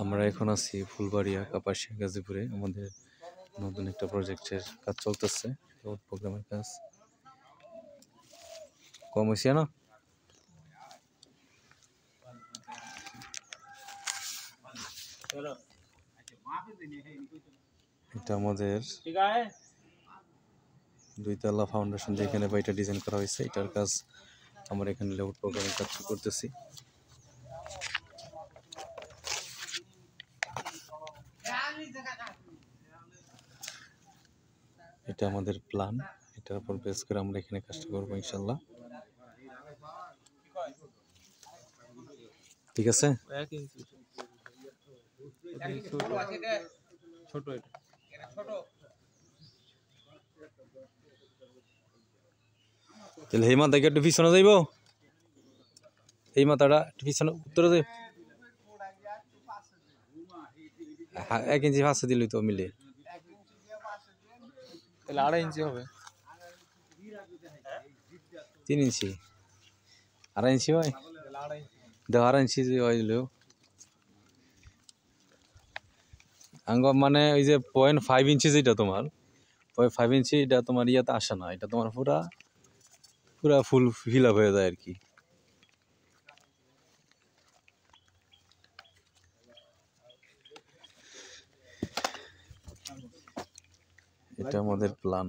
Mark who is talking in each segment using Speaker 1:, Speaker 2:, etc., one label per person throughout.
Speaker 1: আমরা এখন আছি ফুলবাড়িয়া কাপাসিয়া গাজীপুরে। আমাদের নতুন একটা প্রজেক্টের কাজ চলতেছে, প্রোগ্রামের কাজ কম হয়েছে না। এটা আমাদের দুইতলা ফাউন্ডেশন যেখানে বাড়িটা ডিজাইন করা হয়েছে, এটার কাজ আমরা এখানে লেআউট প্রোগ্রামের কাজ করতেছি। এটা আমাদের প্ল্যান, এটার উপর বেস করে আমরা এখানে কাজটা করবো ইনশাল্লাহ। ঠিক আছে। তাহলে এই মাথাকে একটু পিছনে যাইব, এই মাথাটা একটু পিছনে উত্তরে যাই, 1 ইঞ্চি পাশে দিলই তো মিলে,
Speaker 2: তাহলে 2.5 ইঞ্চি হবে,
Speaker 1: 3 ইঞ্চি 2.5 ইঞ্চি হয়, 2.5 ইঞ্চি হইলেও আঙ্গ মানে ওই যে 0.5 ইঞ্চি যেটা তোমার 0.5 ইঞ্চি, এটা তোমার ইয়াতে আসে না, এটা তোমার পুরা ফুল ফিল আপ হয়ে যায় আর কি। এটা আমাদের প্ল্যান।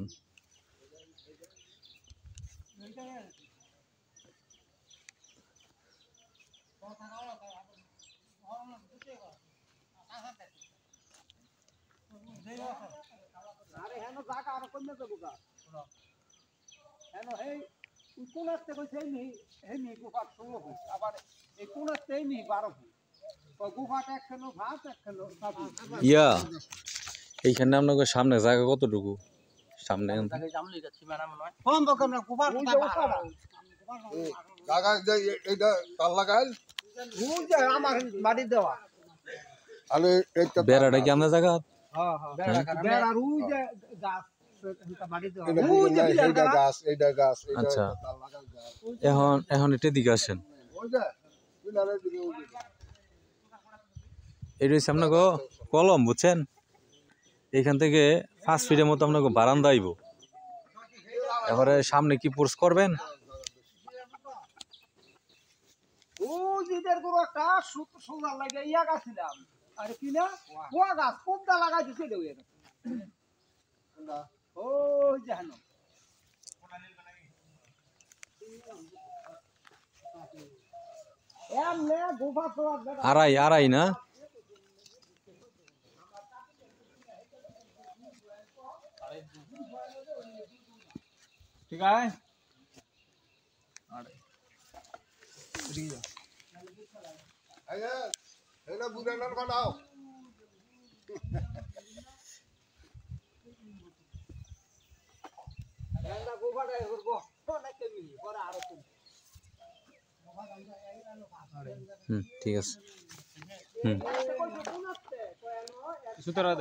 Speaker 1: ইয়া এইখানে আপনাকে সামনে জায়গা কতটুকু? সামনে বেড়াটা কি আমরা জায়গা আচ্ছা, এখন এটা দিকে আসেন, এটা হচ্ছে আপনাকে কলম, বুঝছেন? এইখান থেকে 5 ফিটের মতো আপনাকে বারান্দা আইব। এবারে সামনে কি পোর্স করবেন? আড়াই না?
Speaker 2: ঠিক আছে।
Speaker 1: ঠিক আছে।
Speaker 2: সুতরাং